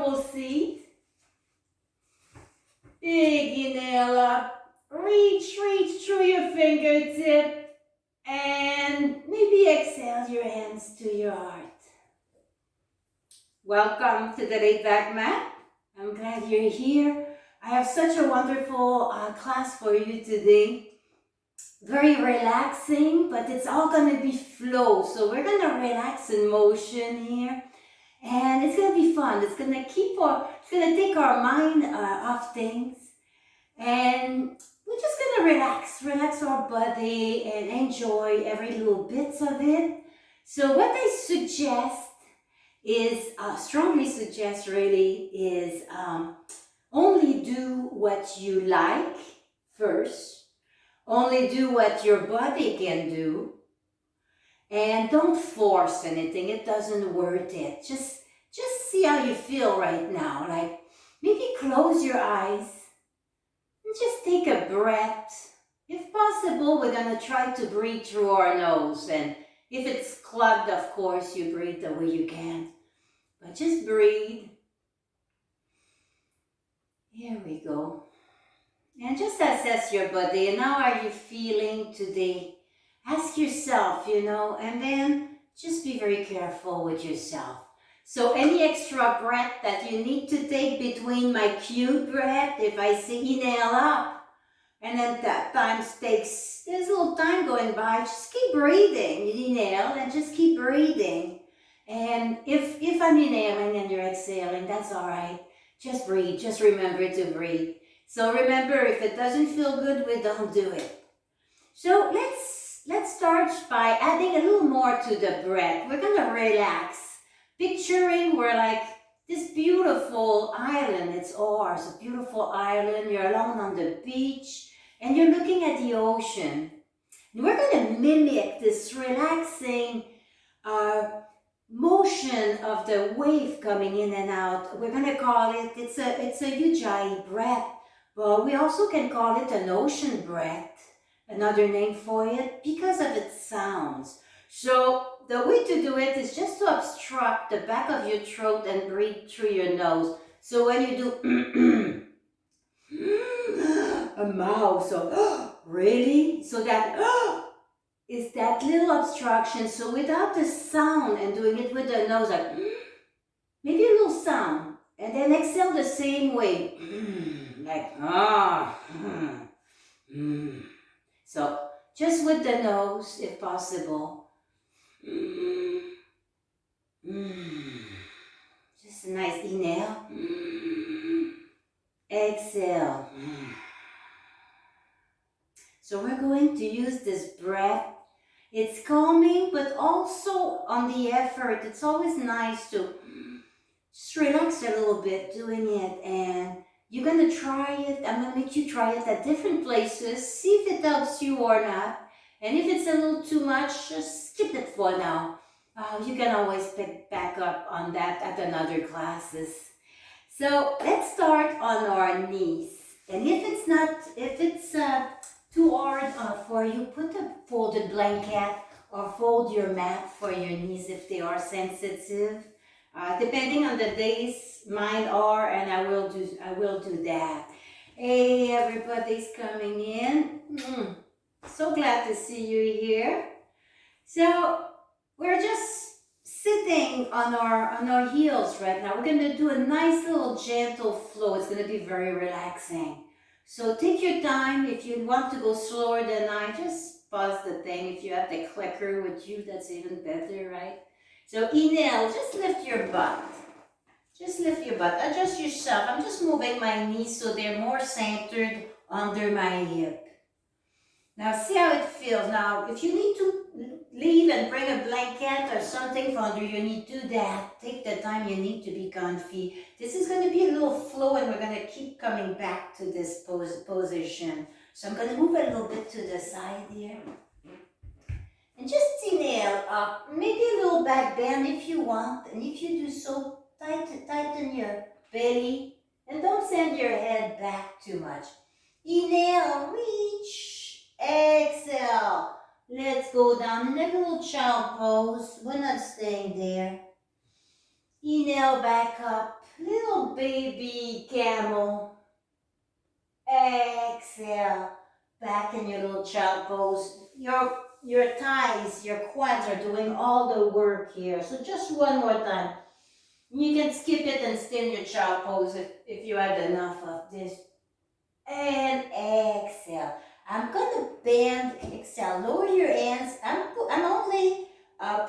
comfortable seat. Big inhale up. Reach through your fingertip. And maybe exhale your hands to your heart. Welcome to the laid back mat. I'm glad you're here. I have such a wonderful class for you today. Very relaxing, but it's all going to be flow. So we're going to relax in motion here. And it's going to be fun. It's going to take our mind off things. And we're just going to relax our body and enjoy every little bit of it. So what I suggest is, strongly suggest really, is only do what you like first. Only do what your body can do. And don't force anything. It doesn't worth it. Just see how you feel right now. Like maybe close your eyes and just take a breath. If possible, we're going to try to breathe through our nose. And if it's clogged, of course, you breathe the way you can. But just breathe. Here we go. And just assess your body. And how are you feeling today? Ask yourself, and then just be very careful with yourself. So any extra breath that you need to take between my cue breath, if I say inhale up, and then that time there's a little time going by, just keep breathing. You inhale and just keep breathing. And if I'm inhaling and you're exhaling, that's all right. Just breathe. Just remember to breathe. So remember, if it doesn't feel good, we don't do it. So let's start by adding a little more to the breath. We're going to relax. Picturing we're like this beautiful island. It's ours, a beautiful island. You're alone on the beach and you're looking at the ocean. And we're going to mimic this relaxing motion of the wave coming in and out. We're going to call it, it's a ujjayi breath, but we also can call it an ocean breath, another name for it, because of its sounds. So the way to do it is just to obstruct the back of your throat and breathe through your nose. So when you do a mouth, so really, so that is that little obstruction. So without the sound and doing it with the nose, like maybe a little sound, and then exhale the same way, like So just with the nose, if possible. Just a nice inhale. Exhale. So we're going to use this breath. It's calming, but also on the effort. It's always nice to just relax a little bit doing it. And you're going to try it. I'm going to make you try it at different places. See if it helps you or not. And if it's a little too much, just skip it for now. You can always pick back up on that at another classes. So let's start on our knees. And if it's too hard for you, put a folded blanket or fold your mat for your knees if they are sensitive. Depending on the days mine are, and I will do that. Hey, everybody's coming in. So glad to see you here. So we're just sitting on our heels right now. We're going to do a nice little gentle flow. It's going to be very relaxing. So take your time. If you want to go slower than I, just pause the thing. If you have the clicker with you, that's even better, right? So inhale, just lift your butt. Just lift your butt. Adjust yourself. I'm just moving my knees so they're more centered under my hip. Now see how it feels. Now if you need to leave and bring a blanket or something for under your knee, do that. Take the time you need to be comfy. This is going to be a little flow and we're going to keep coming back to this position. So I'm going to move a little bit to the side here. And just inhale up, maybe a little back bend if you want. And if you do so, tighten your belly. And don't send your head back too much. Inhale, reach. Exhale. Let's go down in a little child pose. We're not staying there. Inhale back up. Little baby camel. Exhale. Back in your little child pose. Your thighs, your quads are doing all the work here. So just one more time. You can skip it and stay in your child pose if you had enough of this. And exhale. I'm gonna bend, exhale, lower your hands. I'm only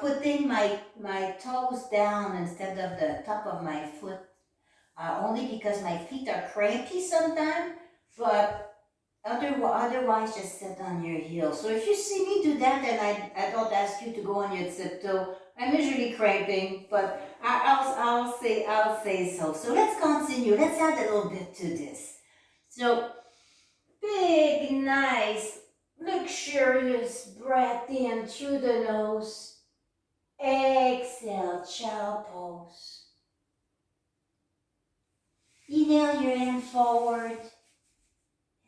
putting my toes down instead of the top of my foot, only because my feet are crampy sometimes, but otherwise just sit on your heels. So if you see me do that and I don't ask you to go on your tiptoe, I'm usually cramping, but I'll say so. So let's continue. Let's add a little bit to this. So big, nice, luxurious breath in through the nose. Exhale, child pose. Inhale your hand forward.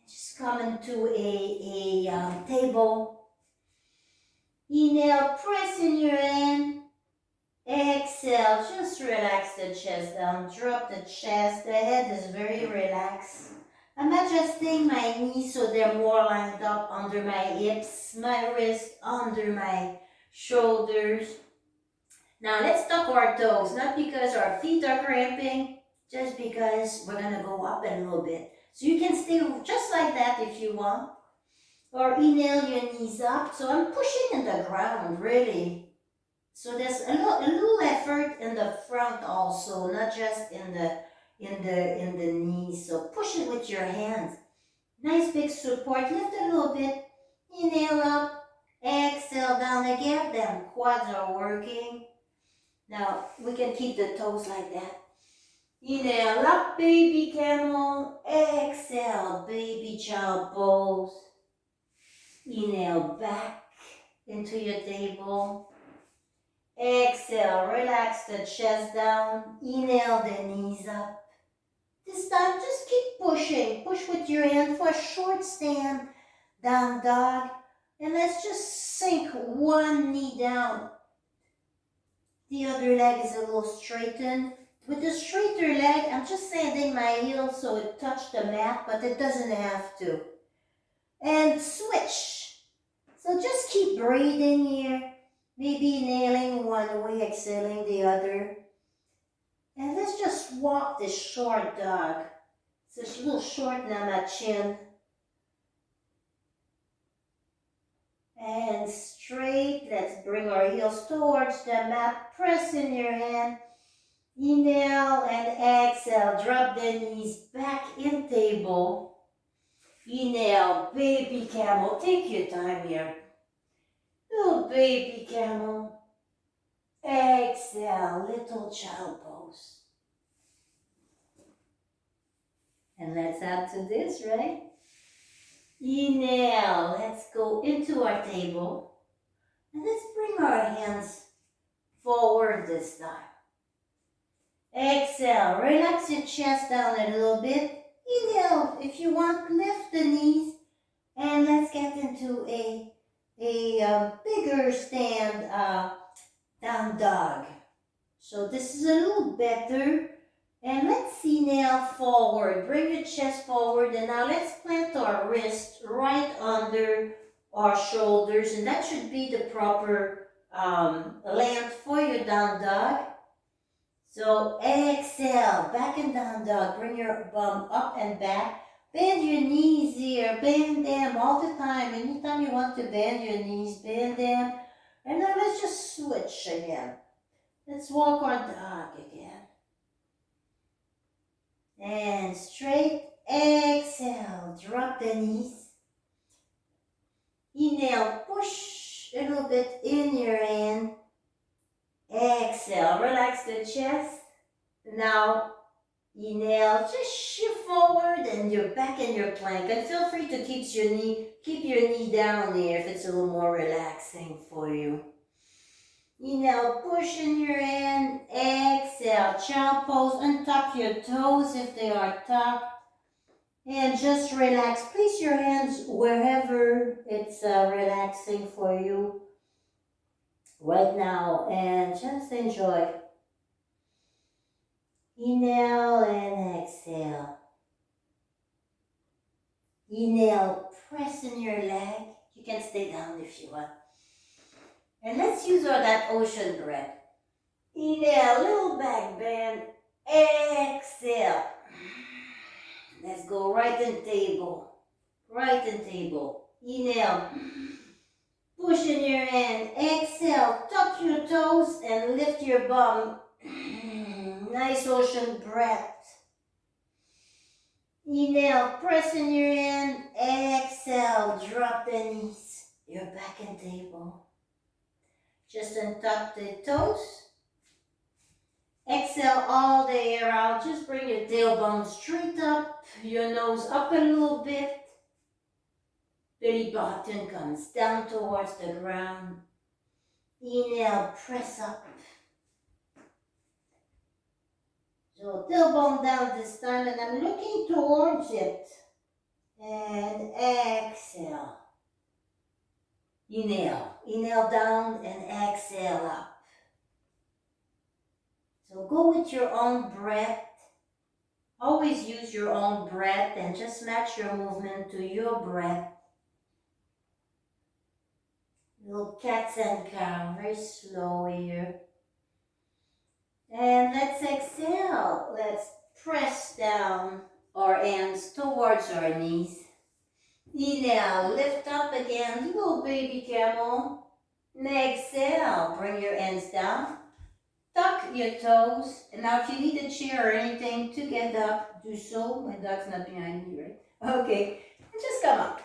Just come into a table. Inhale, press in your hand. Exhale, just relax the chest down. Drop the chest. The head is very relaxed. I'm adjusting my knees so they're more lined up under my hips, my wrist under my shoulders. Now let's tuck our toes, not because our feet are cramping, just because we're gonna go up a little bit. So you can stay just like that if you want. Or inhale your knees up. So I'm pushing in the ground, really. So there's a little effort in the front also, not just in the knees. So push it with your hands. Nice big support. Lift a little bit. Inhale up. Exhale down again. Them quads are working. Now we can keep the toes like that. Inhale up, baby camel. Exhale, baby child pose. Inhale back into your table. Exhale, relax the chest down. Inhale the knees up. This time, just keep pushing. Push with your hand for a short stand. Down dog. And let's just sink one knee down. The other leg is a little straightened. With the straighter leg, I'm just sanding my heel so it touched the mat, but it doesn't have to. And switch. So just keep breathing here. Maybe inhaling one way, exhaling the other. And let's just walk this short dog. It's a little short now, my chin. And straight. Let's bring our heels towards the mat. Press in your hand. Inhale and exhale. Drop the knees back in table. Inhale, baby camel. Take your time here. Little baby camel. Exhale, little child pose. And let's add to this, right? Inhale, let's go into our table. And let's bring our hands forward this time. Exhale, relax your chest down a little bit. Inhale, if you want, lift the knees. And let's get into a bigger stand, down dog. So this is a little better. And let's inhale forward. Bring your chest forward. And now let's plant our wrist right under our shoulders. And that should be the proper length for your down dog. So exhale, back and down dog. Bring your bum up and back. Bend your knees here. Bend them all the time. Anytime you want to bend your knees, bend them. And now let's just switch again. Let's walk our dog again. And straight. Exhale. Drop the knees. Inhale. Push a little bit in your hand. Exhale. Relax the chest. Now, inhale. Just shift forward and you're back in your plank. And feel free to keep your knee down there if it's a little more relaxing for you. Inhale, push in your hand. Exhale, child pose. Untuck your toes if they are tucked. And just relax. Place your hands wherever it's relaxing for you right now. And just enjoy. Inhale and exhale. Inhale, press in your leg. You can stay down if you want. And let's use that ocean breath. Inhale, little back bend. Exhale. Let's go right in table. Right in table. Inhale. Push in your hand. Exhale. Tuck your toes and lift your bum. Nice ocean breath. Inhale, press in your hand. Exhale, drop the knees. You're back in table. Just untuck the toes. Exhale all the air out. Just bring your tailbone straight up. Your nose up a little bit. Belly button comes down towards the ground. Inhale, press up. So tailbone down this time, and I'm looking towards it. And exhale. Inhale. Inhale down and exhale up. So go with your own breath. Always use your own breath and just match your movement to your breath. Little cats and cow, very slow here. And let's exhale. Let's press down our hands towards our knees. Inhale, lift up again, little baby camel. And exhale, bring your hands down. Tuck your toes. And now if you need a chair or anything to get up, do so. My dog's not behind me, right? Okay, and just come up.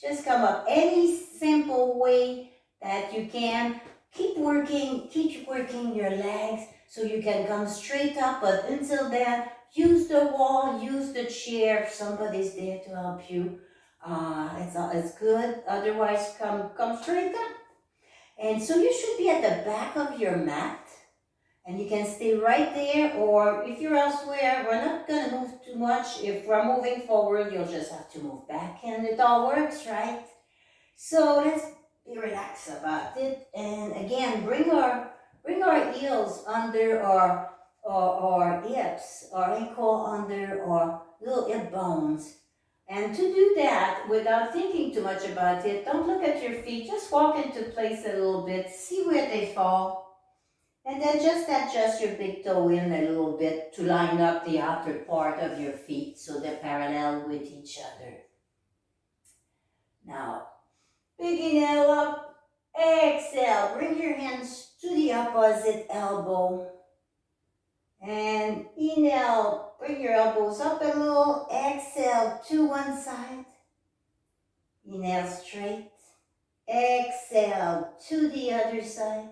Just come up. Any simple way that you can. Keep working your legs so you can come straight up. But until then, use the wall, use the chair if somebody's there to help you. It's good. Otherwise, come straight up. And so you should be at the back of your mat. And you can stay right there, or if you're elsewhere, we're not going to move too much. If we're moving forward, you'll just have to move back, and it all works, right? So let's be relaxed about it. And again, bring our heels under our hips, our ankle under our little hip bones. And to do that, without thinking too much about it, don't look at your feet, just walk into place a little bit, see where they fall. And then just adjust your big toe in a little bit to line up the upper part of your feet so they're parallel with each other. Now, big inhale up, exhale, bring your hands to the opposite elbow. And inhale, bring your elbows up a little, exhale to one side. Inhale straight, exhale to the other side.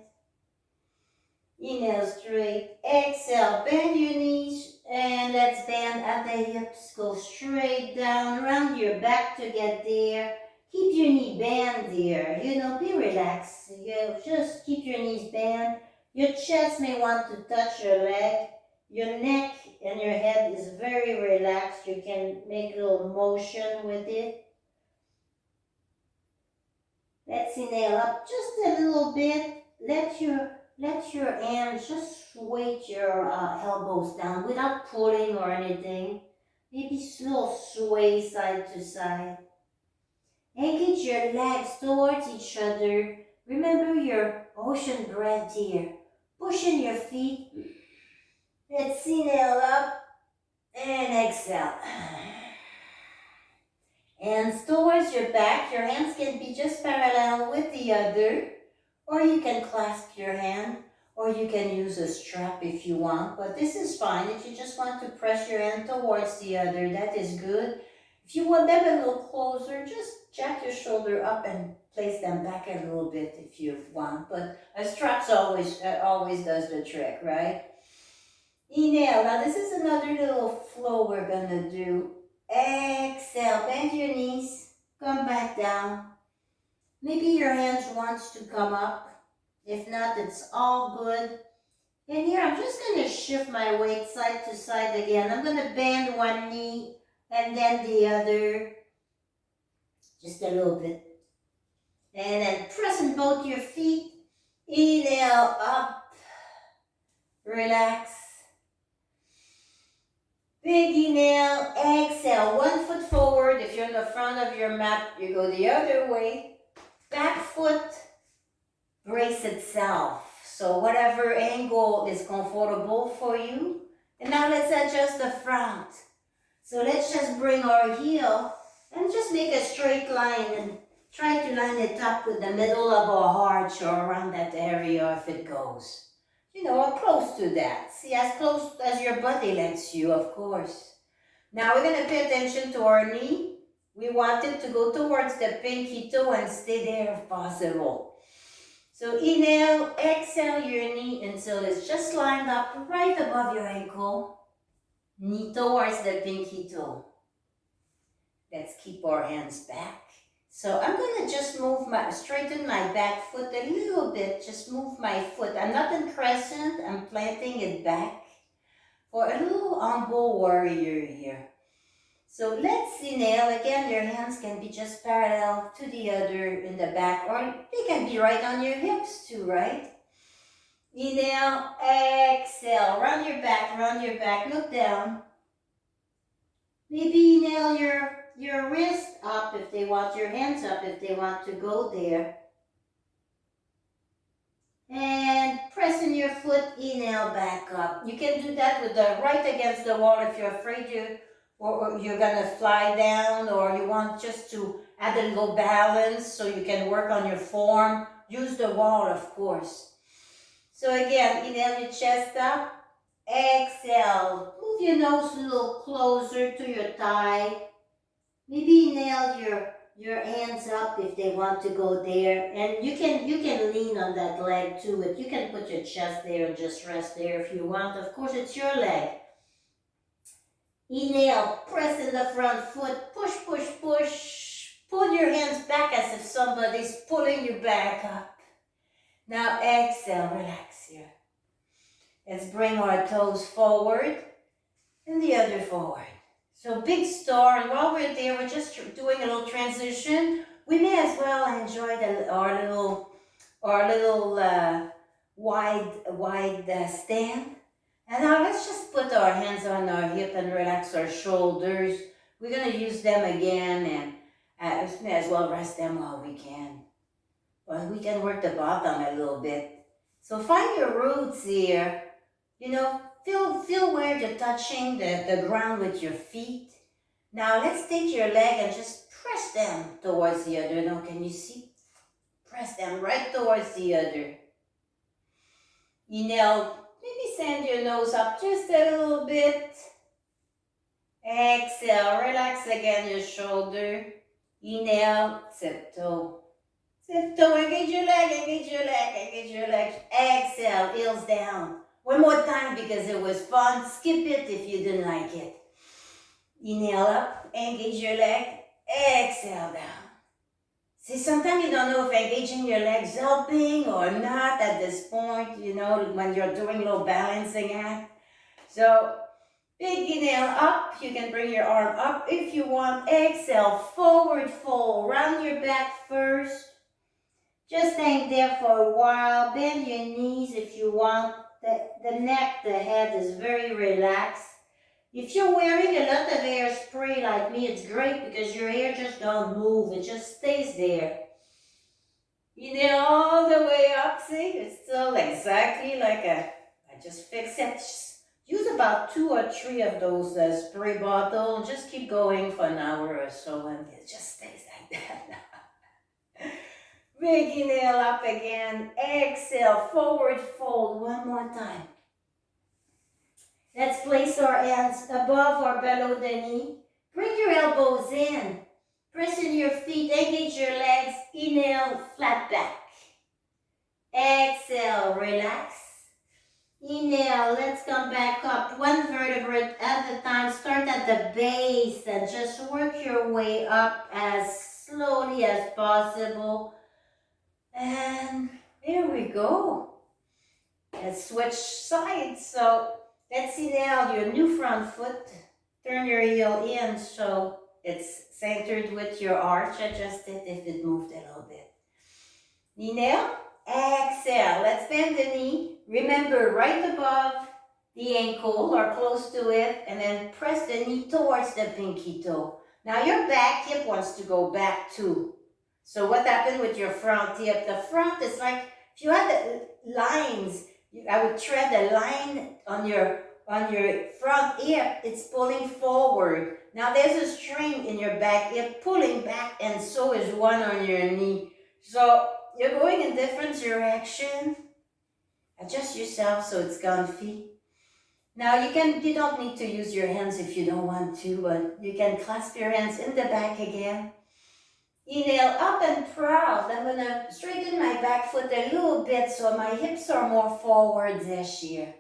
Inhale straight, exhale, bend your knees, and let's bend at the hips, go straight down, round your back to get there. Keep your knee bent there, be relaxed. Just keep your knees bent. Your chest may want to touch your leg. Your neck and your head is very relaxed. You can make a little motion with it. Let's inhale up just a little bit. Let your hands just weight your elbows down without pulling or anything. Maybe slow sway side to side. Engage your legs towards each other. Remember your ocean breath here. Push in your feet. Let's inhale up and exhale. Hands towards your back. Your hands can be just parallel with the other. Or you can clasp your hand, or you can use a strap if you want, but this is fine. If you just want to press your hand towards the other, that is good. If you want them a little closer, just jack your shoulder up and place them back a little bit if you want, but a strap always does the trick, right? Inhale. Now this is another little flow we're going to do. Exhale, bend your knees, come back down. Maybe your hands wants to come up. If not, it's all good. And here, I'm just going to shift my weight side to side again. I'm going to bend one knee and then the other. Just a little bit. And then press in both your feet. Inhale up. Relax. Big inhale, exhale, 1 foot forward. If you're in the front of your mat, you go the other way. Back foot brace itself. So whatever angle is comfortable for you. And now let's adjust the front. So let's just bring our heel and just make a straight line and try to line it up with the middle of our arch or around that area if it goes. You know, close to that. See, as close as your body lets you, of course. Now we're going to pay attention to our knee. We want it to go towards the pinky toe and stay there if possible. So inhale, exhale your knee until it's just lined up right above your ankle. Knee towards the pinky toe. Let's keep our hands back. So I'm going to just straighten my back foot a little bit. Just move my foot. I'm not in crescent. I'm planting it back for a little humble warrior here. So let's inhale. Again, your hands can be just parallel to the other in the back, or they can be right on your hips too, right? Inhale, exhale, round your back, look down. Maybe inhale your wrist up if they want, your hands up if they want to go there. And pressing your foot, inhale back up. You can do that with the right against the wall if you're afraid you're gonna fly down, or you want just to add a little balance so you can work on your form. Use the wall, of course. So again, inhale your chest up. Exhale, move your nose a little closer to your thigh. Maybe inhale your hands up if they want to go there. And you can lean on that leg too. If you can put your chest there and just rest there if you want. Of course, it's your leg. Inhale, press in the front foot. Push, push, push. Pull your hands back as if somebody's pulling you back up. Now exhale, relax here. Let's bring our toes forward and the other forward. So big star, and while we're there, we're just doing a little transition. We may as well enjoy our little wide stand. And now let's just put our hands on our hip and relax our shoulders. We're going to use them again, and we may as well rest them while we can. Well, we can work the bottom a little bit. So find your roots here. You know, feel where you're touching the ground with your feet. Now let's take your leg and just press them towards the other. Now can you see? Press them right towards the other. Inhale, maybe send your nose up just a little bit. Exhale, relax again your shoulder. Inhale, tiptoe. Tiptoe, engage your leg, engage your leg, engage your leg. Exhale, heels down. One more time because it was fun. Skip it if you didn't like it. Inhale up, engage your leg, exhale down. See, sometimes you don't know if engaging your legs helping or not at this point, you know, when you're doing a little balancing act. So, big inhale up. You can bring your arm up if you want. Exhale, forward fold. Round your back first. Just hang there for a while. Bend your knees if you want. The neck, the head is very relaxed. If you're wearing a lot of hairspray like me, it's great because your hair just don't move. It just stays there. Inhale all the way up. See, it's still exactly like I just fixed it. Just use about 2 or 3 of those spray bottles. Just keep going for an hour or so and it just stays like that. Big inhale up again. Exhale, forward fold one more time. Let's place our hands above or below the knee. Bring your elbows in. Press in your feet. Engage your legs. Inhale, flat back. Exhale, relax. Inhale, let's come back up. 1 vertebrae at a time. Start at the base and just work your way up as slowly as possible. And here we go. Let's switch sides. So let's inhale your new front foot. Turn your heel in so it's centered with your arch. Adjust it if it moved a little bit. Inhale, exhale. Let's bend the knee. Remember, right above the ankle or close to it, and then press the knee towards the pinky toe. Now your back hip wants to go back too. So what happened with your front hip? The front is like, if you had the lines, I would tread a line on your front hip, it's pulling forward. Now there's a string in your back hip pulling back, and so is one on your knee. So you're going in different direction. Adjust yourself so it's comfy. Now you don't need to use your hands if you don't want to, but you can clasp your hands in the back again. Inhale, up and proud. I'm gonna straighten my back foot a little bit so my hips are more forward this year.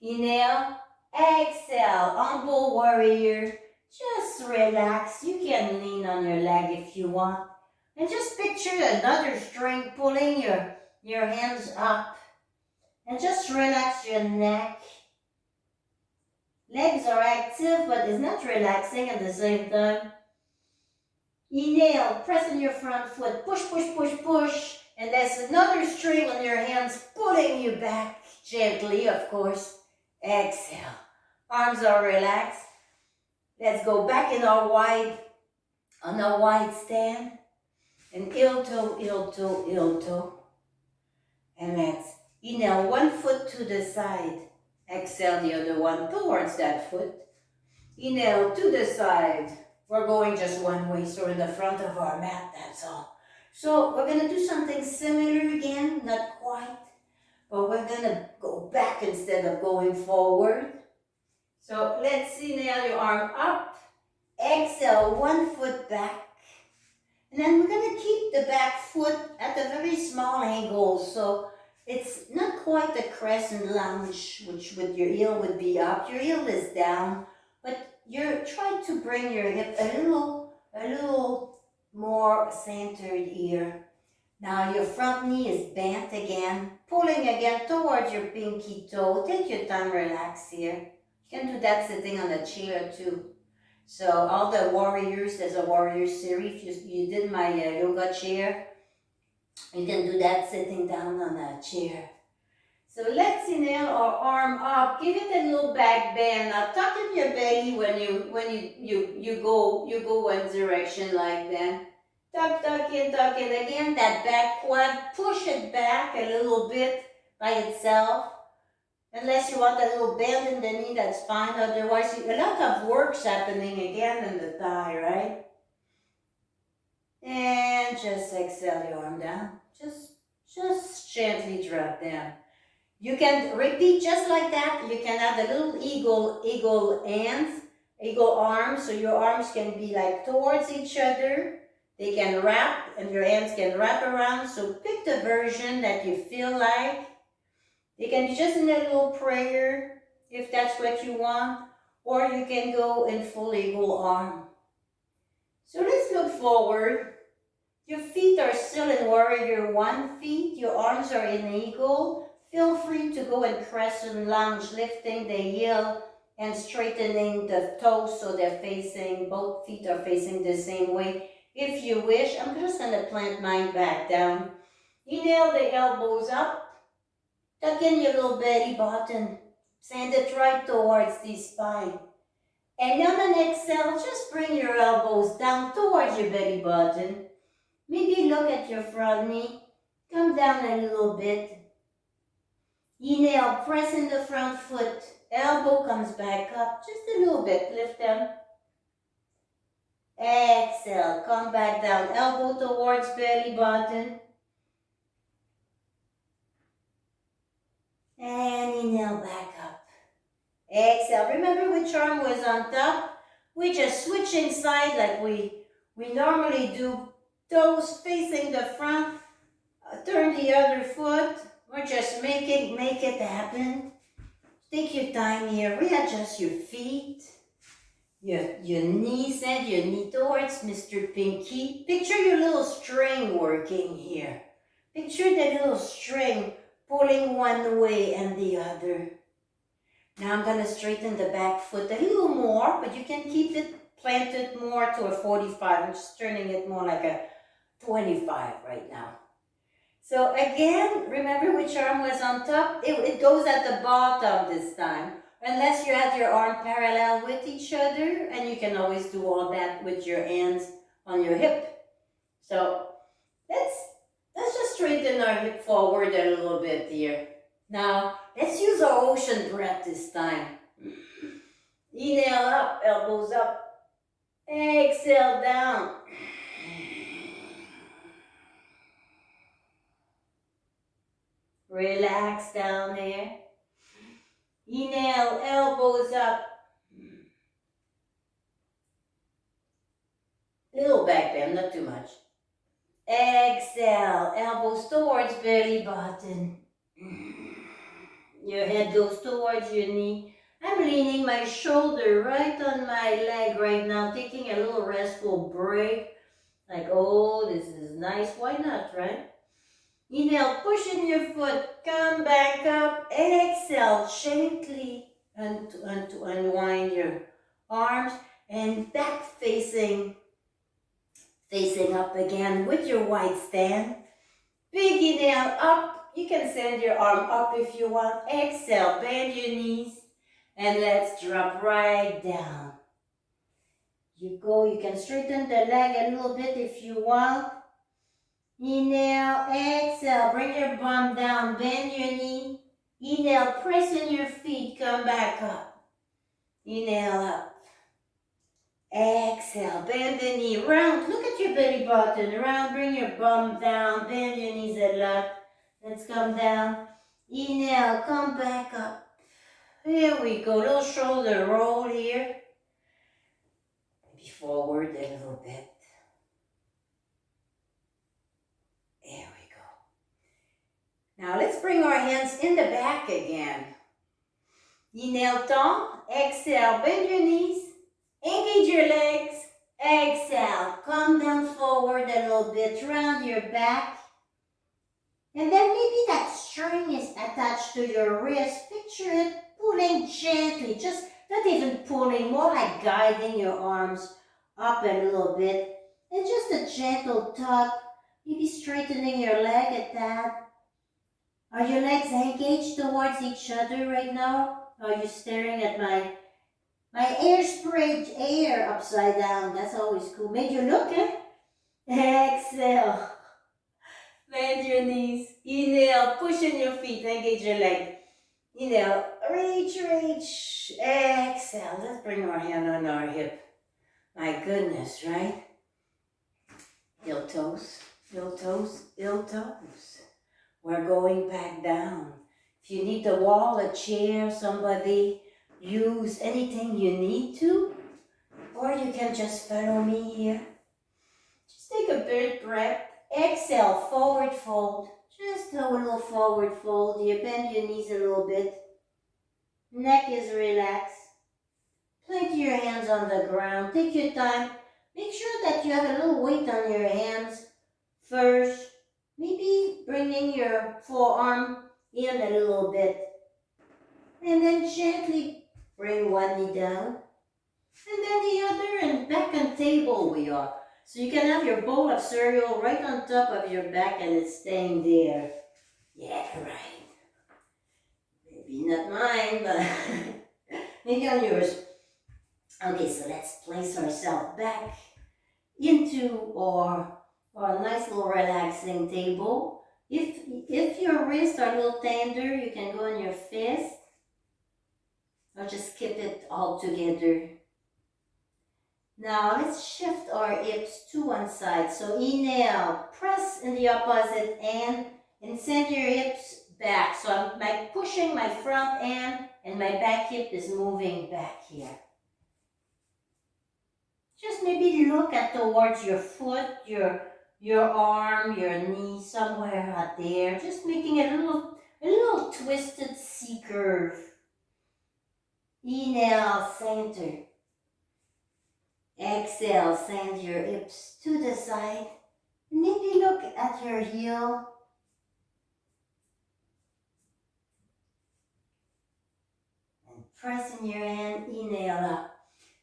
Inhale, exhale, humble warrior. Just relax. You can lean on your leg if you want. And just picture another string pulling your hands up. And just relax your neck. Legs are active, but it's not relaxing at the same time. Inhale, press on your front foot, push, push, push, push. And there's another string on your hands pulling you back, gently, of course. Exhale, arms are relaxed. Let's go back in our wide stand. And heel toe, heel toe, heel toe. And let's inhale, one foot to the side. Exhale the other one towards that foot. Inhale to the side. We're going just one way, so in the front of our mat, that's all. So we're going to do something similar again, not quite, but we're going to go back instead of going forward. So let's inhale your arm up. Exhale, one foot back. And then we're going to keep the back foot at a very small angle, so it's not quite a crescent lunge, which with your heel would be up. Your heel is down, but you're trying to bring your hip a little more centered here. Now your front knee is bent again, pulling again towards your pinky toe. Take your time, relax here. You can do that sitting on a chair too. So all the warriors, there's a warrior series. If you did my yoga chair, you can do that sitting down on a chair. So let's inhale our arm up. Give it a little back bend. Now tuck in your belly when you go one direction like that. Tuck in again. That back quad, push it back a little bit by itself. Unless you want a little bend in the knee, that's fine. Otherwise, a lot of work's happening again in the thigh, right? And just exhale your arm down. Just gently drop down. You can repeat just like that. You can add a little eagle hands, eagle arms, so your arms can be like towards each other. They can wrap, and your hands can wrap around. So pick the version that you feel like. They can be just in a little prayer, if that's what you want, or you can go in full eagle arm. So let's look forward. Your feet are still in warrior one feet. Your arms are in eagle. Feel free to go in crescent lunge, lifting the heel and straightening the toes so both feet are facing the same way. If you wish, I'm just going to plant mine back down. Inhale the elbows up. Tuck in your little belly button. Send it right towards the spine. And on an exhale, just bring your elbows down towards your belly button. Maybe look at your front knee. Come down a little bit. Inhale, press in the front foot. Elbow comes back up. Just a little bit. Lift them. Exhale, come back down. Elbow towards belly button. And inhale back up. Exhale. Remember which arm was on top? We're just switching side like we normally do. Toes facing the front. Turn the other foot. We're just make it happen. Take your time here. Readjust your feet. Your knees and your knee towards Mr. Pinky. Picture your little string working here. Picture the little string pulling one way and the other. Now I'm going to straighten the back foot a little more, but you can keep it planted more to a 45. I'm just turning it more like a 25 right now. So again, remember which arm was on top? It goes at the bottom this time. Unless you had your arm parallel with each other, and you can always do all that with your hands on your hip. So let's just straighten our hip forward a little bit here. Now let's use our ocean breath this time. Inhale up, elbows up. Exhale down. Relax down there. Inhale, elbows up. Little back bend, not too much. Exhale, elbows towards belly button. Your head goes towards your knee. I'm leaning my shoulder right on my leg right now, taking a little restful break. Like, oh, this is nice. Why not, right? Inhale, pushing your foot, come back up. Exhale, gently and to unwind your arms and back facing up again with your wide stand. Big inhale up. You can send your arm up if you want. Exhale, bend your knees and let's drop right down. You go, you can straighten the leg a little bit if you want. Inhale, exhale, bring your bum down, bend your knee. Inhale, press in your feet, come back up. Inhale up. Exhale, bend the knee, round, look at your belly button, round, bring your bum down, bend your knees a lot. Let's come down. Inhale, come back up. Here we go, little shoulder roll here. Maybe forward a little bit. There we go. Now let's bring our hands in the back again. Inhale, tall. Exhale, bend your knees. Engage your legs. Exhale, come down forward a little bit, round your back. And then maybe that string is attached to your wrist. Picture it pulling gently, just not even pulling, more like guiding your arms up a little bit. And just a gentle tuck, maybe straightening your leg at that. Are your legs engaged towards each other right now? Are you staring at my air sprayed air upside down? That's always cool. Made you look, eh? Exhale. Bend your knees. Inhale, push in your feet, engage your leg. Inhale, reach. Exhale, let's bring our hand on our hip. My goodness, right? Heel toes. We're going back down. If you need the wall, a chair, somebody, use anything you need to. Or you can just follow me here. Just take a big breath. Exhale, forward fold. Just a little forward fold. You bend your knees a little bit. Neck is relaxed. Plant your hands on the ground. Take your time. Make sure that you have a little weight on your hands first. Maybe bringing your forearm in a little bit. And then gently bring one knee down. And then the other, and back on table we are. So you can have your bowl of cereal right on top of your back and it's staying there. Yeah, right. Maybe not mine, but maybe on yours. Okay, so let's place ourselves back into our nice little relaxing table. If your wrists are a little tender, you can go on your fist or just keep it all together. Now let's shift our hips to one side. So inhale, press in the opposite hand and send your hips back. So I'm like pushing my front hand and my back hip is moving back here. Just maybe look at towards your foot, your arm, your knee, somewhere out there. Just making a little twisted C curve. Inhale, center. Exhale, send your hips to the side. Maybe look at your heel. And press in your hand, inhale up.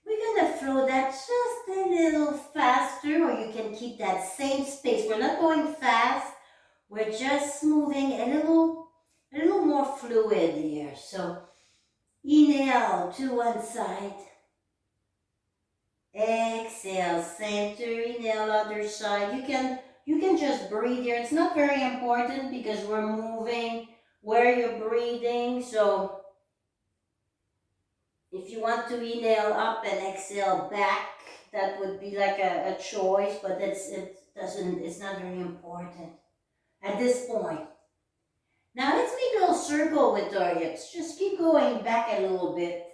We're going to flow that just a little faster, or you can keep that same space. We're not going fast. We're just moving a little more fluid here. So inhale to one side. Exhale, center, inhale, other side. You can just breathe here. It's not very important because we're moving where you're breathing. So if you want to inhale up and exhale back, that would be like a choice, but it's not very important at this point. Now let's make a little circle with our hips. Just keep going back a little bit.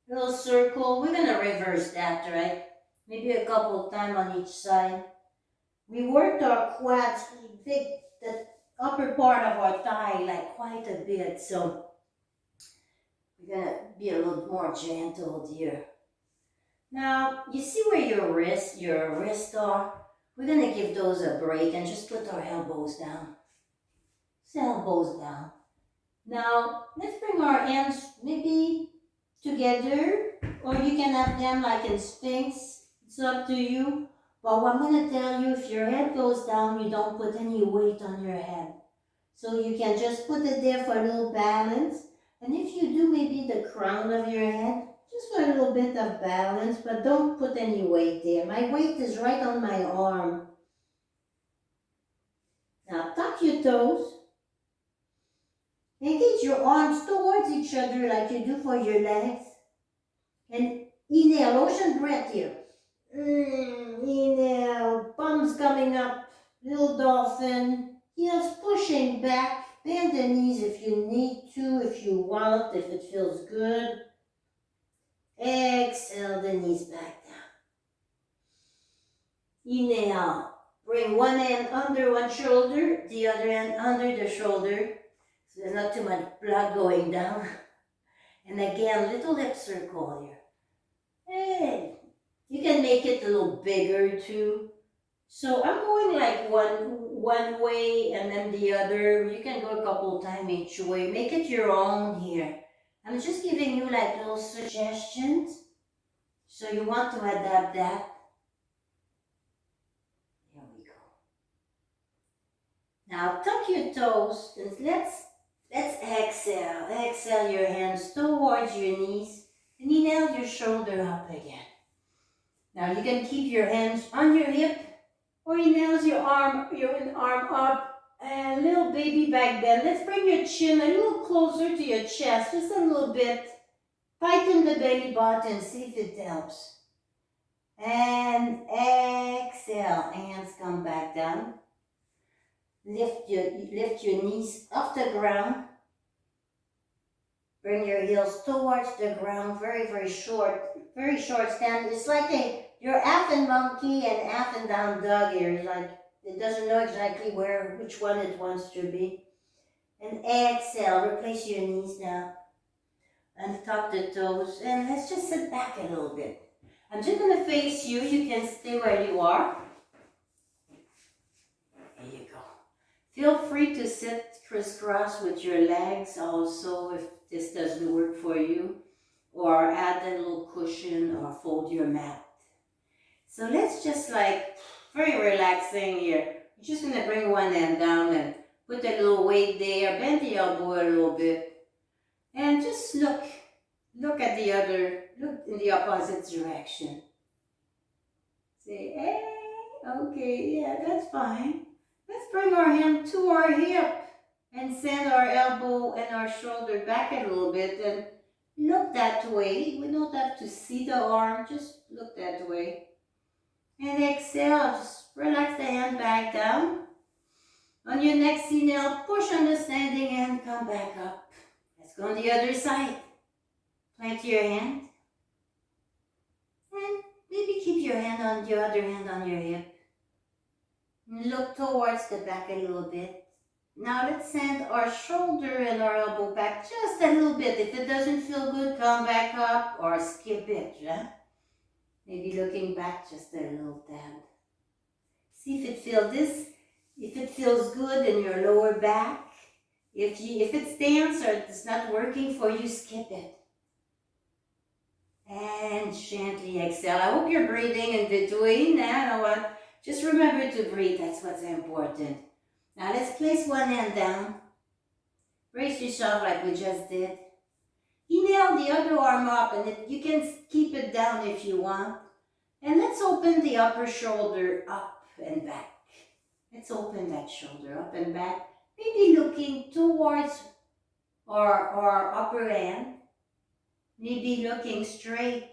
Little circle. We're gonna reverse that, right? Maybe a couple of times on each side. We worked our quads, the upper part of our thigh, like quite a bit. So we're gonna be a little more gentle here. Now you see where your wrists are. We're gonna give those a break and just put our elbows down. Elbows down. Now let's bring our hands maybe together, or you can have them like in Sphinx. It's up to you. But what I'm going to tell you, if your head goes down, you don't put any weight on your head. So you can just put it there for a little balance. And if you do, maybe the crown of your head, just for a little bit of balance, but don't put any weight there. My weight is right on my arm. Now tuck your toes. Engage your arms towards each other like you do for your legs. And inhale, ocean breath here. Inhale, palms coming up, little dolphin. Heels pushing back. Bend the knees if you need to, if you want, if it feels good. Exhale, the knees back down. Inhale, bring one hand under one shoulder, the other hand under the shoulder. So there's not too much blood going down. And again, little hip circle here. Hey, you can make it a little bigger too. So I'm going like one way and then the other. You can go a couple times each way. Make it your own here. I'm just giving you like little suggestions. So you want to adapt that. Here we go. Now tuck your toes and let's exhale. Exhale your hands towards your knees and inhale your shoulder up again. Now you can keep your hands on your hip or inhale your arm up and little baby back bend. Let's bring your chin a little closer to your chest, just a little bit. Tighten the belly button, see if it helps. And exhale, hands come back down. Lift your knees off the ground. Bring your heels towards the ground, very short stand. It's like you're half in monkey and half in down dog here. Like it doesn't know exactly which one it wants to be. And exhale, replace your knees now. And tuck the toes. And let's just sit back a little bit. I'm just going to face you. You can stay where you are. There you go. Feel free to sit crisscross with your legs also if this doesn't work for you. Or add a little cushion or fold your mat. So let's just like, very relaxing here. You're just going to bring one hand down and put a little weight there. Bend the elbow a little bit. And just look at the other, look in the opposite direction. Say, hey, okay, yeah, that's fine. Let's bring our hand to our hip and send our elbow and our shoulder back a little bit and look that way. We don't have to see the arm, just look that way. And exhale, just relax the hand back down. On your next inhale, push on the standing hand, come back up. Let's go on the other side. Plant your hand. And maybe keep your hand on your other hand on your hip. Look towards the back a little bit. Now let's send our shoulder and our elbow back just a little bit. If it doesn't feel good, come back up or skip it. Yeah? Maybe looking back just a little tad. See if it feels good in your lower back. If it stands or it's not working for you, skip it. And gently exhale. I hope you're breathing in between. You know what? Just remember to breathe. That's what's important. Now let's place one hand down. Brace yourself like we just did. Inhale the other arm up, and you can keep it down if you want. And let's open the upper shoulder up and back. Let's open that shoulder up and back. Maybe looking towards our upper hand. Maybe looking straight.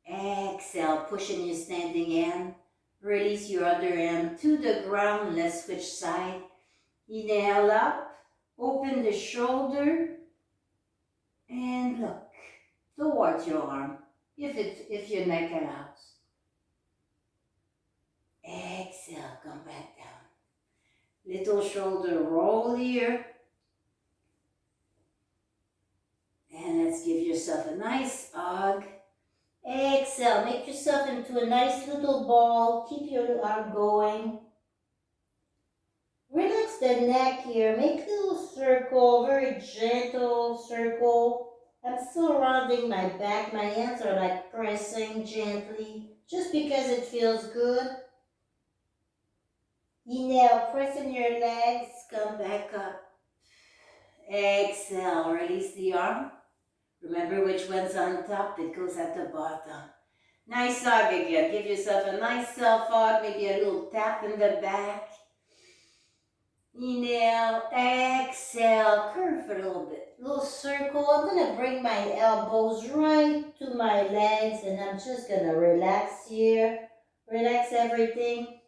Exhale, pushing your standing hand. Release your other hand to the ground. Let's switch side. Inhale up. Open the shoulder. And look towards your arm. If your neck allows. Exhale, come back down. Little shoulder roll here. And let's give yourself a nice hug. Exhale, make yourself into a nice little ball. Keep your arm going. Relax the neck here. Make a little circle, very gentle circle. I'm still rounding my back. My hands are like pressing gently, just because it feels good. Inhale, pressing your legs, come back up. Exhale, release the arm. Remember which one's on top, it goes at the bottom. Nice hug again. Give yourself a nice self-hug, maybe a little tap in the back. Inhale, exhale, curve a little bit. Little circle. I'm going to bring my elbows right to my legs, and I'm just going to relax here. Relax everything.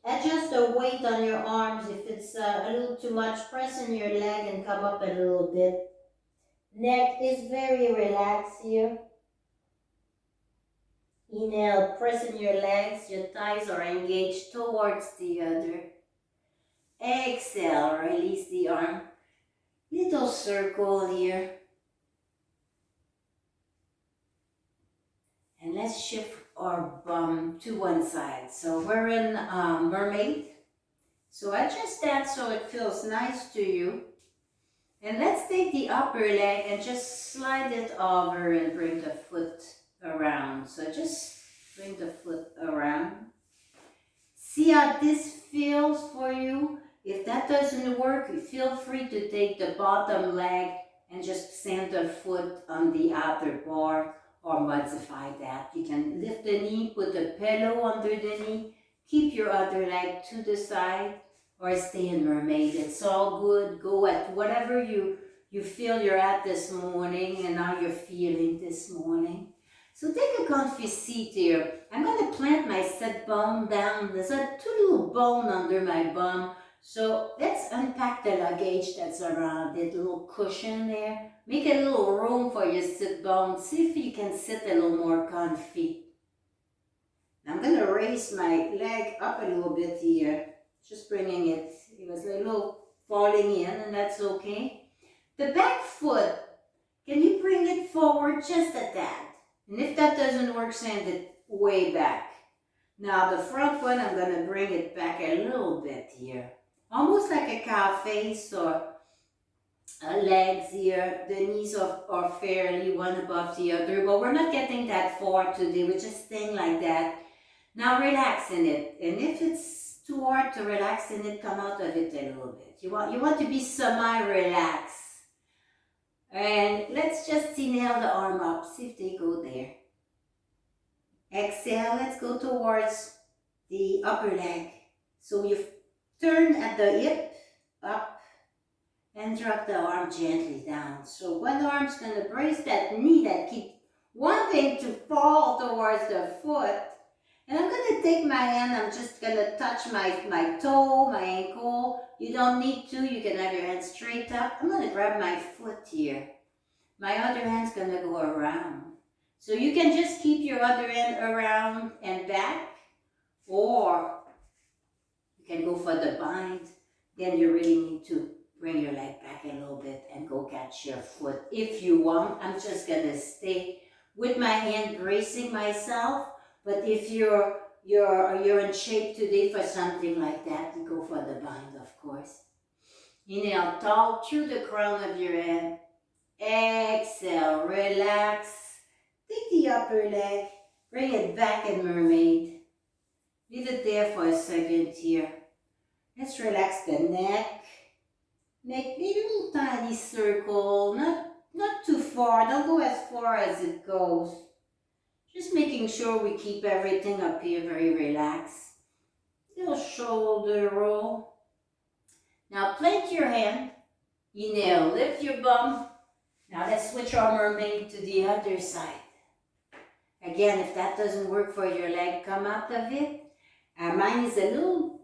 Adjust the weight on your arms. If it's a little too much, press in your leg and come up a little bit. Neck is very relaxed here. Inhale, press in your legs. Your thighs are engaged towards the other. Exhale, release the arm. Little circle here. And let's shift our bum to one side. So we're in mermaid. So adjust that so it feels nice to you. And let's take the upper leg and just slide it over and bring the foot around. So just bring the foot around. See how this feels for you. If that doesn't work, feel free to take the bottom leg and just sand the foot on the outer bar or modify that. You can lift the knee, put a pillow under the knee, keep your other leg to the side, or stay in mermaid. It's all good. Go at whatever you feel you're at this morning and how you're feeling this morning. So take a comfy seat here. I'm going to plant my sit bone down. There's a two little bone under my bum. So let's unpack the luggage that's around it, a little cushion there. Make a little room for your sit bone. See if you can sit a little more comfy. I'm going to raise my leg up a little bit here. Just bringing it. It was a little falling in, and that's okay. The back foot, can you bring it forward just a tad? And if that doesn't work, send it way back. Now the front one, I'm going to bring it back a little bit here. Almost like a cow face or legs here. The knees are fairly one above the other, but we're not getting that far today. We're just staying like that. Now relax in it. And if it's too hard to relax in it, come out of it a little bit. You want to be semi-relaxed. And let's just inhale the arm up. See if they go there. Exhale, let's go towards the upper leg. So you turn at the hip, up, and drop the arm gently down. So one arm's going to brace that knee that keeps wanting to fall towards the foot. And I'm going to take my hand, I'm just going to touch my toe, my ankle. You don't need to, you can have your hand straight up. I'm going to grab my foot here. My other hand's going to go around. So you can just keep your other hand around and back, or you can go for the bind. Then you really need to bring your leg back a little bit and go catch your foot if you want. I'm just going to stay with my hand bracing myself. But if you're in shape today for something like that, you go for the bind, of course. Inhale tall through the crown of your head. Exhale, relax. Take the upper leg, bring it back in mermaid. Leave it there for a second here. Let's relax the neck. Make a little tiny circle, not too far. Don't go as far as it goes. Just making sure we keep everything up here very relaxed. Little shoulder roll. Now plank your hand. Inhale, lift your bum. Now let's switch our mermaid to the other side. Again, if that doesn't work for your leg, come out of it. Mine is a little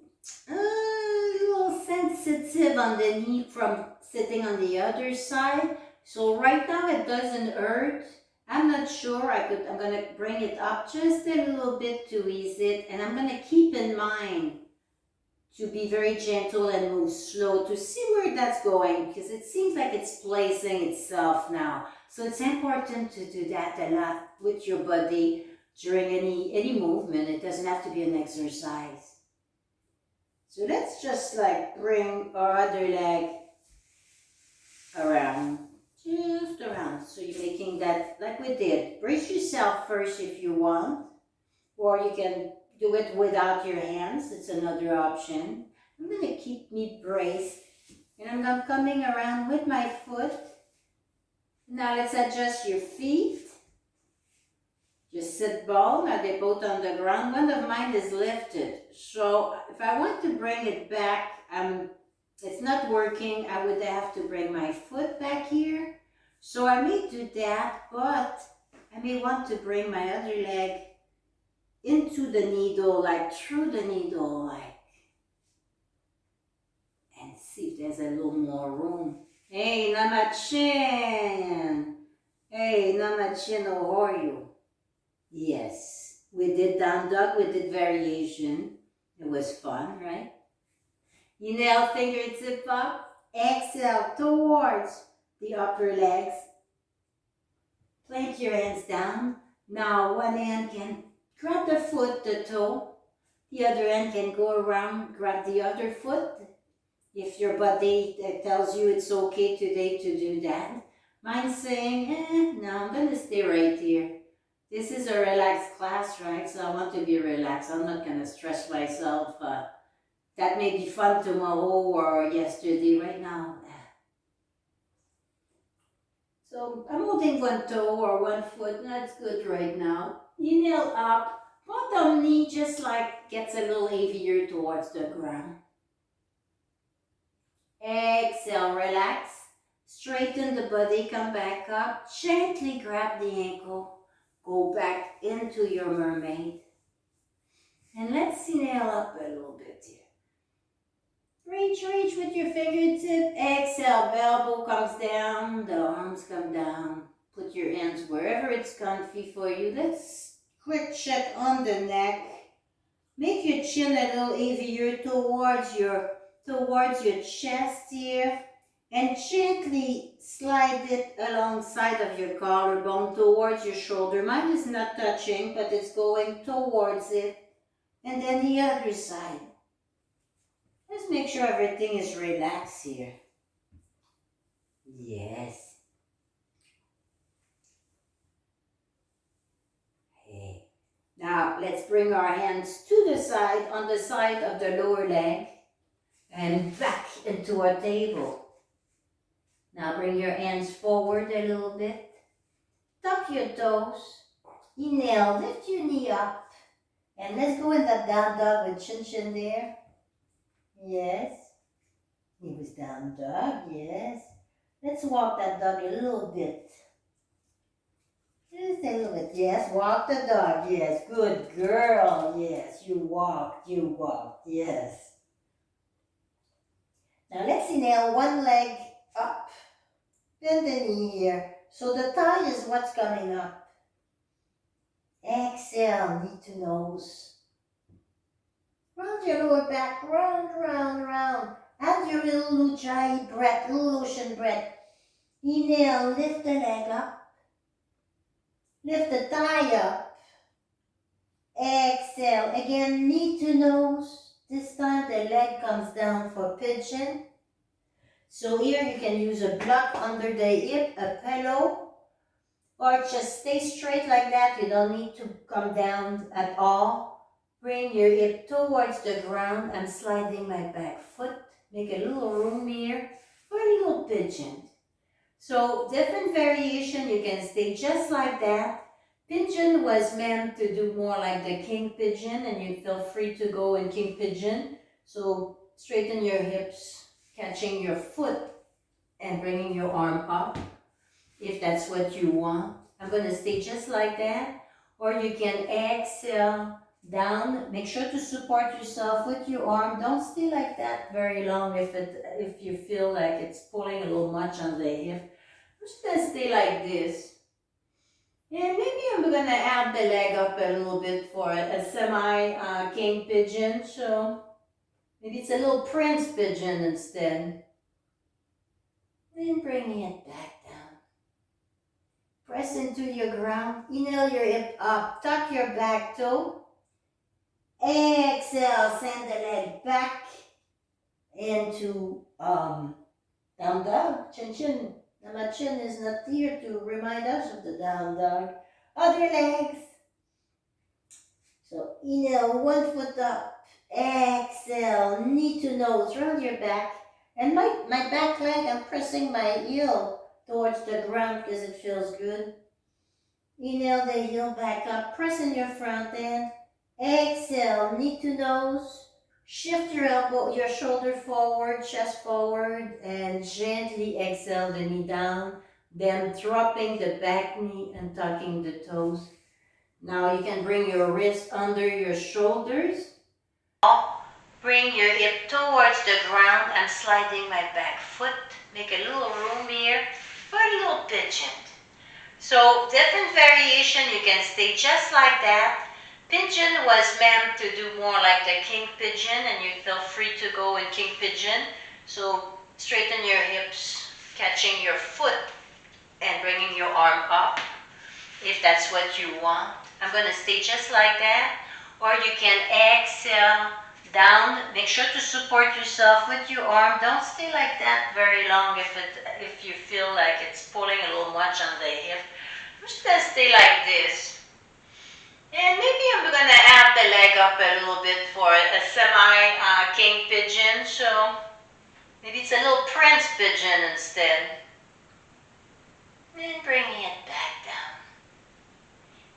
sensitive on the knee from sitting on the other side. So right now it doesn't hurt. I'm not sure. I'm gonna bring it up just a little bit to ease it, and I'm gonna keep in mind to be very gentle and move slow to see where that's going, because it seems like it's placing itself now. So it's important to do that a lot with your body during any movement. It doesn't have to be an exercise. So let's just like bring our other leg around, just around. So you're making that like we did. Brace yourself first if you want, or you can do it without your hands. It's another option. I'm going to keep me braced, and I'm coming around with my foot. Now let's adjust your feet. Just sit bone. Now they're both on the ground. One of mine is lifted. So if I want to bring it back, it's not working. I would have to bring my foot back here. So I may do that, but I may want to bring my other leg into the needle, like through the needle, like, and see if there's a little more room. Hey, Namachin. Hey, Namachin, how are you? Yes, we did down dog, we did variation. It was fun, right? Inhale, fingertip up. Exhale towards the upper legs. Plank your hands down. Now one hand can grab the foot, the toe. The other hand can go around, grab the other foot. If your body tells you it's okay today to do that. Mine's saying, no, I'm going to stay right here. This is a relaxed class, right? So I want to be relaxed. I'm not going to stress myself. That may be fun tomorrow or yesterday. Right now. So I'm holding one toe or one foot. That's good right now. Inhale up. Bottom knee just like gets a little heavier towards the ground. Exhale, relax. Straighten the body, come back up. Gently grab the ankle. Go back into your mermaid. And let's inhale up a little bit here. Reach with your fingertip. Exhale, elbow comes down, the arms come down. Put your hands wherever it's comfy for you. Let's quick check on the neck. Make your chin a little heavier towards your chest here. And gently slide it alongside of your collarbone towards your shoulder. Mine is not touching, but it's going towards it. And then the other side. Let's make sure everything is relaxed here. Yes. Hey. Now, let's bring our hands to the side, on the side of the lower leg, and back into our table. Now bring your hands forward a little bit. Tuck your toes. Inhale, lift your knee up. And let's go in that down dog with chin there. Yes. Knee was down dog, yes. Let's walk that dog a little bit. Just a little bit, yes. Walk the dog, yes. Good girl, yes. You walked, yes. Now let's inhale one leg up. Bend the knee here. So the thigh is what's coming up. Exhale, knee to nose. Round your lower back, round. Add your little ujjayi breath, little ocean breath. Inhale, lift the leg up. Lift the thigh up. Exhale, again, knee to nose. This time the leg comes down for pigeon. So here you can use a block under the hip, a pillow, or just stay straight like that. You don't need to come down at all. Bring your hip towards the ground. I'm sliding my back foot. Make a little room here for a little pigeon. So different variation, you can stay just like that. Pigeon was meant to do more like the king pigeon, and you feel free to go in king pigeon. So straighten your hips, catching your foot and bringing your arm up if that's what you want. I'm going to stay just like that. Or you can exhale down. Make sure to support yourself with your arm. Don't stay like that very long if you feel like it's pulling a little much on the hip. I'm just going to stay like this. And maybe I'm going to add the leg up a little bit for a semi-king pigeon. So maybe it's a little prince pigeon instead. Then bringing it back down. Press into your ground. Inhale your hip up. Tuck your back toe. Exhale. Send the leg back into down dog. Chin chin. Now my chin is not here to remind us of the down dog. Other legs. So inhale, one foot up. Exhale, knee to nose, round your back. And my back leg, I'm pressing my heel towards the ground because it feels good. Inhale the heel back up, press in your front end. Exhale, knee to nose. Shift your elbow, your shoulder forward, chest forward, and gently exhale the knee down. Then dropping the back knee and tucking the toes. Now you can bring your wrist under your shoulders. Bring your hip towards the ground. I'm sliding my back foot. Make a little room here for a little pigeon. So different variation, you can stay just like that. Pigeon was meant to do more like the king pigeon, and you feel free to go in king pigeon. So straighten your hips, catching your foot and bringing your arm up if that's what you want. I'm going to stay just like that. Or you can exhale down. Make sure to support yourself with your arm. Don't stay like that very long if you feel like it's pulling a little much on the hip. I'm just going to stay like this. And maybe I'm going to add the leg up a little bit for a semi-king pigeon. So maybe it's a little prince pigeon instead. And bringing it back down.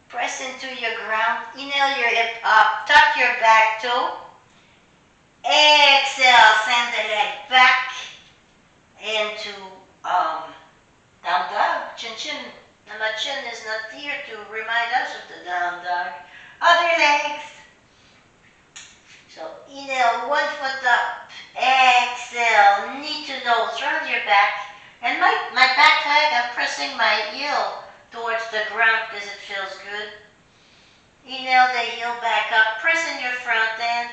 Press into your ground. Inhale your hip up. Tuck your back toe. Exhale. Send the leg back into down dog. Chin chin. Now my chin is not here to remind us of the down dog. Other legs. So inhale, one foot up. Exhale, knee to nose, round your back. And my back leg, I'm pressing my heel towards the ground because it feels good. Inhale the heel back up, press in your front end.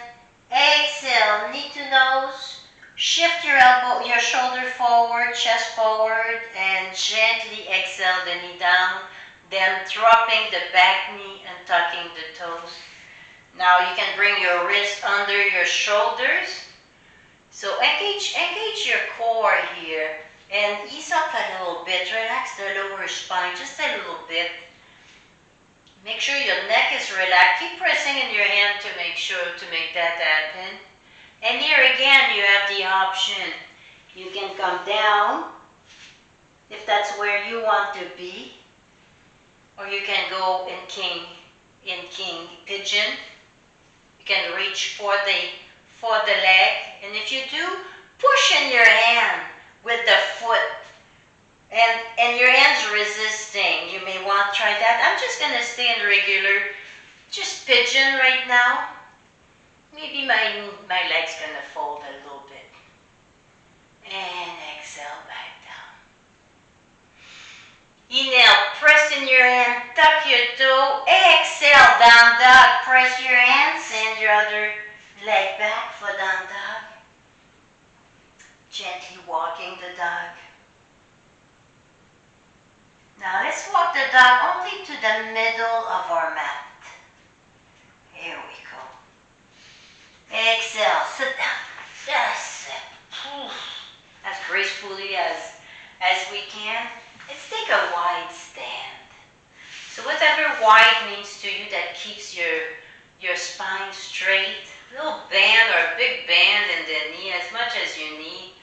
Exhale, knee to nose. Shift your elbow, your shoulder forward, chest forward, and gently exhale the knee down. Then dropping the back knee and tucking the toes. Now you can bring your wrist under your shoulders. So engage your core here and ease up a little bit. Relax the lower spine just a little bit. Make sure your neck is relaxed. Keep pressing in your hand to make that happen. And here again, you have the option. You can come down if that's where you want to be, or you can go in king pigeon. You can reach for the leg, and if you do, push in your hand with the foot, and your hand's resisting. You may want to try that. I'm just gonna stay in regular, just pigeon right now. Maybe my leg's gonna fold a little bit. And exhale back down. Inhale, press in your hand, tuck your toe. Exhale, down dog. Press your hand, send your other leg back for down dog. Gently walking the dog. Now let's walk the dog only to the middle of our mat. Here we go. Exhale, sit down. Just as gracefully as we can. Let's take a wide stand. So whatever wide means to you, that keeps your spine spine straight. Little band or big band in the knee as much as you need.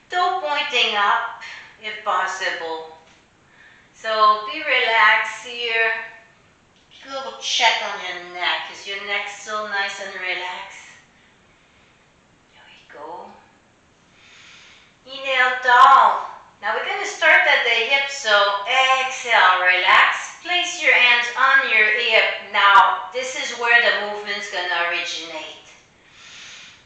Toe pointing up if possible. So be relaxed here. Go check on your neck. Is your neck still nice and relaxed? There we go. Inhale tall. Now we're going to start at the hip, so exhale, relax. Place your hands on your hip. Now, this is where the movement's going to originate.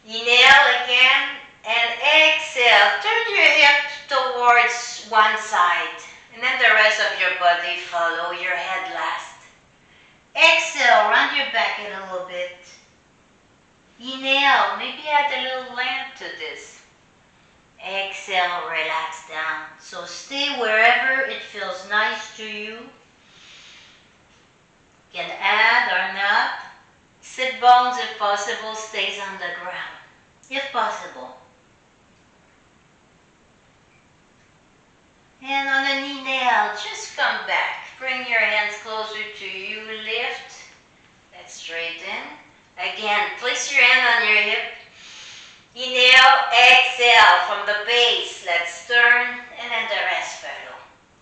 Inhale again, and exhale. Turn your hip towards one side, and then the rest of your body follow your head last. Exhale, round your back a little bit. Inhale, maybe add a little length to this. Exhale, relax down. So stay wherever it feels nice to you. Can add or not. Sit bones if possible, stays on the ground. If possible. And on an inhale, just come back. Bring your hands closer to you. Lift. Let's straighten. Again, place your hand on your hip. Inhale, exhale from the base. Let's turn, and then the rest follow.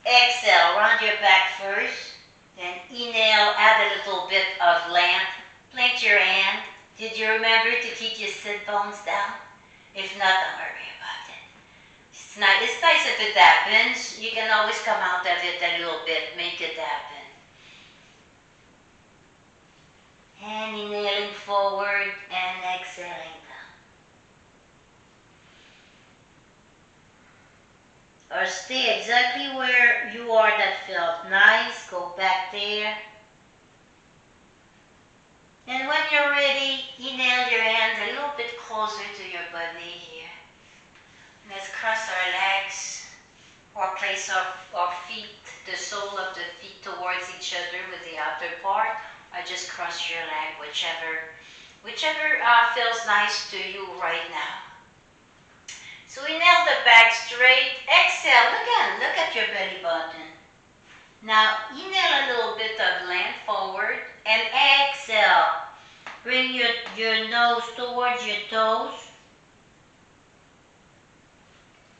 Exhale, round your back first. Then inhale, add a little bit of length. Plant your hand. Did you remember to keep your sit bones down? If not, don't worry about it. It's nice if it happens. You can always come out of it a little bit, make it happen. And inhaling forward and exhaling down. Or stay exactly where you are that felt nice. Go back there. And when you're ready, inhale your hands a little bit closer to your body here. Let's cross our legs or place our feet, the sole of the feet towards each other with the outer part. Or just cross your leg, whichever feels nice to you right now. So inhale the back straight. Exhale, look at your belly button. Now inhale a little bit of length forward and exhale. Bring your nose towards your toes.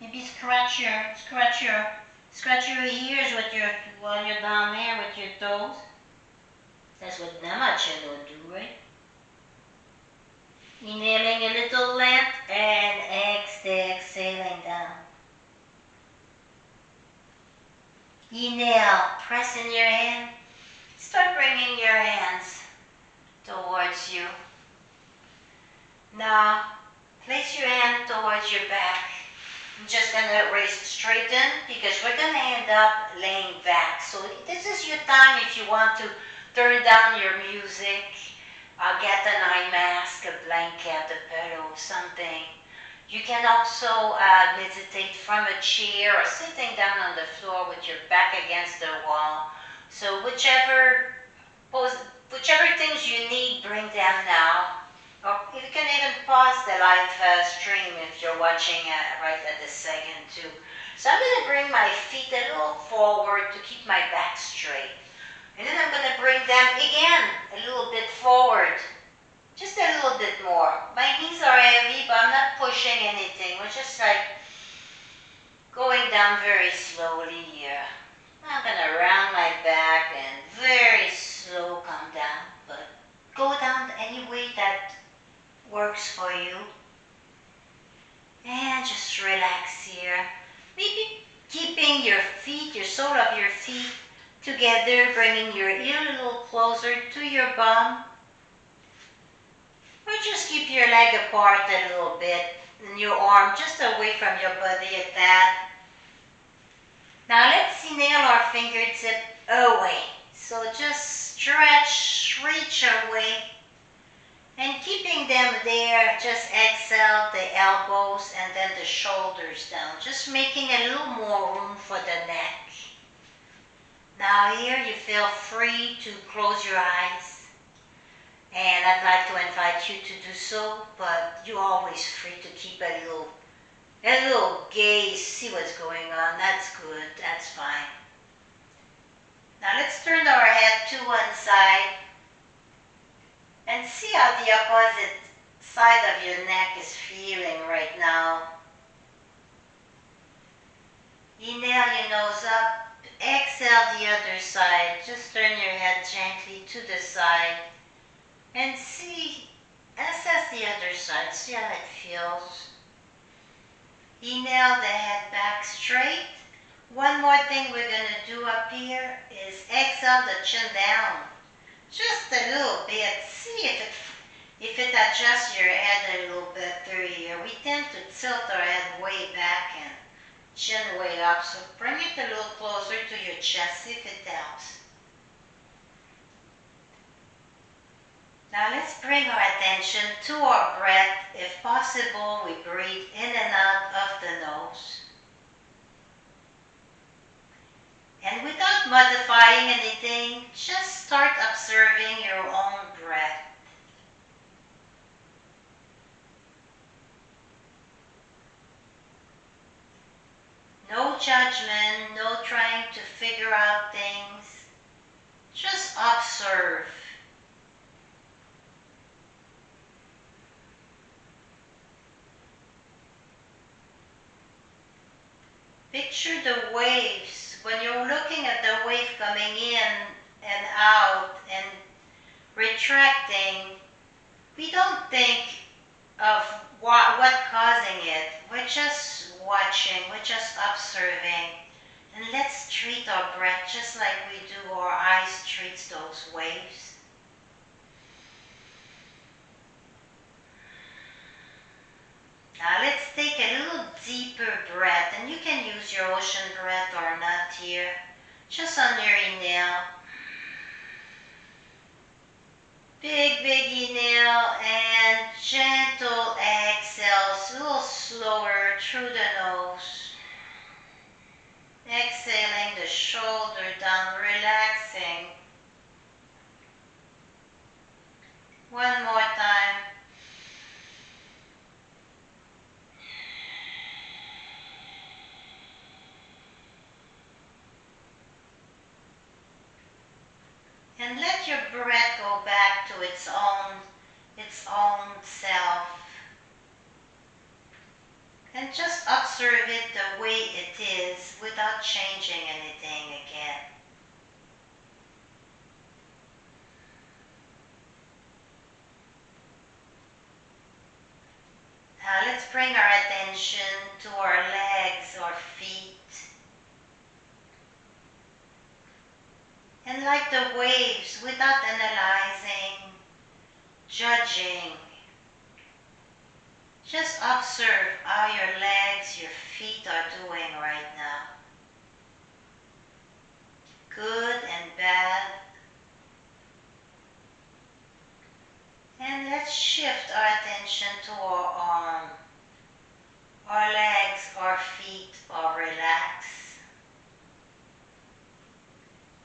Maybe scratch your ears while you're down there with your toes. That's what Namachan would do, right? Inhaling a little length and exhaling down. Inhale, press in your hand. Start bringing your hands towards you. Now, place your hand towards your back. I'm just going to raise straighten because we're going to end up laying back. So this is your time if you want to turn down your music. Get an eye mask, a blanket, a pillow, something. You can also meditate from a chair or sitting down on the floor with your back against the wall. So whichever things you need, bring them now. Or you can even pause the live stream if you're watching right at the second too. So I'm going to bring my feet a little forward to keep my back straight. And then I'm going to bring them again a little bit forward. Just a little bit more. My knees are heavy, but I'm not pushing anything. We're just like going down very slowly here. I'm going to round my back and very slow come down. But go down any way that works for you. And just relax here. Maybe keeping your feet, your sole of your feet together, bringing your heel a little closer to your bum. Or just keep your leg apart a little bit and your arm just away from your body at that. Now let's inhale our fingertip away. So just stretch, reach away. And keeping them there, just exhale the elbows and then the shoulders down. Just making a little more room for the neck. Now here you feel free to close your eyes. And I'd like to invite you to do so, but you're always free to keep a little gaze, see what's going on. That's good, that's fine. Now let's turn our head to one side. And see how the opposite side of your neck is feeling right now. Inhale your nose up, exhale the other side. Just turn your head gently to the side and assess the other side, see how it feels. Inhale the head back straight. One more thing we're going to do up here is exhale the chin down. Just a little bit. See if it adjusts your head a little bit through here. We tend to tilt our head way back and chin way up. So bring it a little closer to your chest, see if it helps. Now let's bring our attention to our breath. If possible, we breathe in and out of the nose. And without modifying anything, just start observing your own breath. No judgment, no trying to figure out things. Just observe. Picture the waves. When you're looking at the wave coming in and out and retracting, we don't think of what causing it. We're just watching, we're just observing. And let's treat our breath just like we do our eyes treats those waves. Now let's take a little deeper breath, and you can use your ocean breath or not here. Just on your inhale. Big inhale and gentle exhales, a little slower through the nose. Exhaling the shoulder down, relaxing. One more time. And let your breath go back to its own self. And just observe it the way it is without changing anything again. Now let's bring our attention to our legs or feet. And like the waves, without analyzing, judging, just observe how your legs, your feet are doing right now. Good and bad. And let's shift our attention to our legs, our feet are relaxed.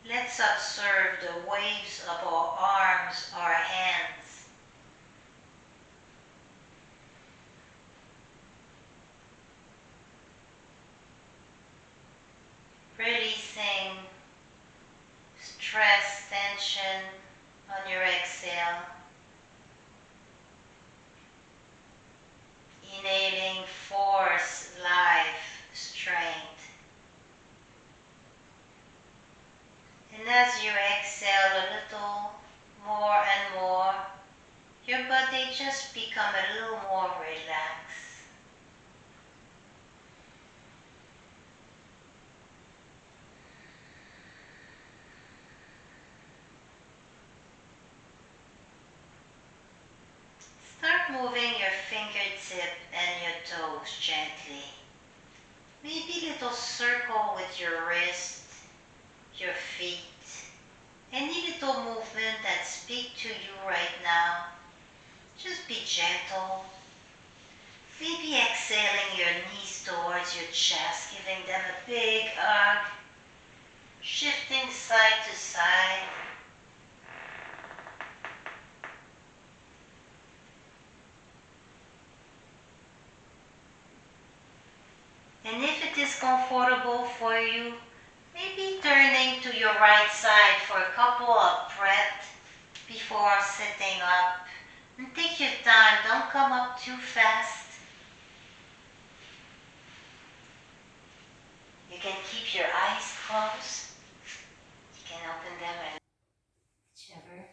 Let's observe the waves of our arms, our hands. Releasing stress, tension on your exhale. Inhaling force, life, strength. And as you exhale a little more and more, your body just become a little more relaxed. Start moving your fingertip and your toes gently. Maybe a little circle with your wrist, your feet. Any little movement that speaks to you right now, just be gentle. Maybe exhaling your knees towards your chest, giving them a big hug, shifting side to side. And if it is comfortable for you, maybe turning to your right side for a couple of breaths before sitting up. And take your time, don't come up too fast. You can keep your eyes closed. You can open them and whichever.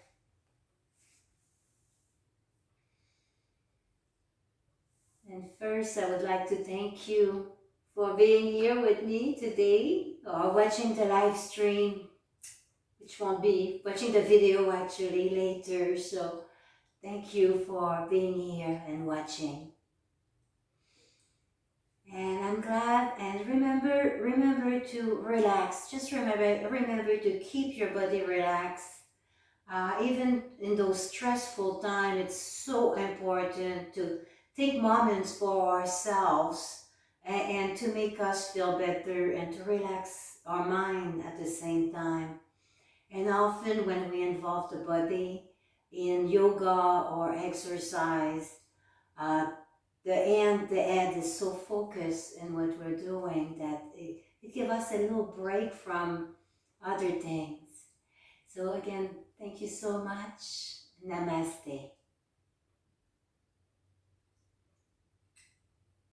And first, I would like to thank you for being here with me today or watching the live stream, which won't be watching the video actually later. So thank you for being here and watching. And I'm glad, and remember to relax. Just remember to keep your body relaxed. Even in those stressful times, it's so important to take moments for ourselves and to make us feel better and to relax our mind at the same time. And often when we involve the body in yoga or exercise, uh, the head is so focused in what we're doing that it gives us a little break from other things. So again, thank you so much. Namaste.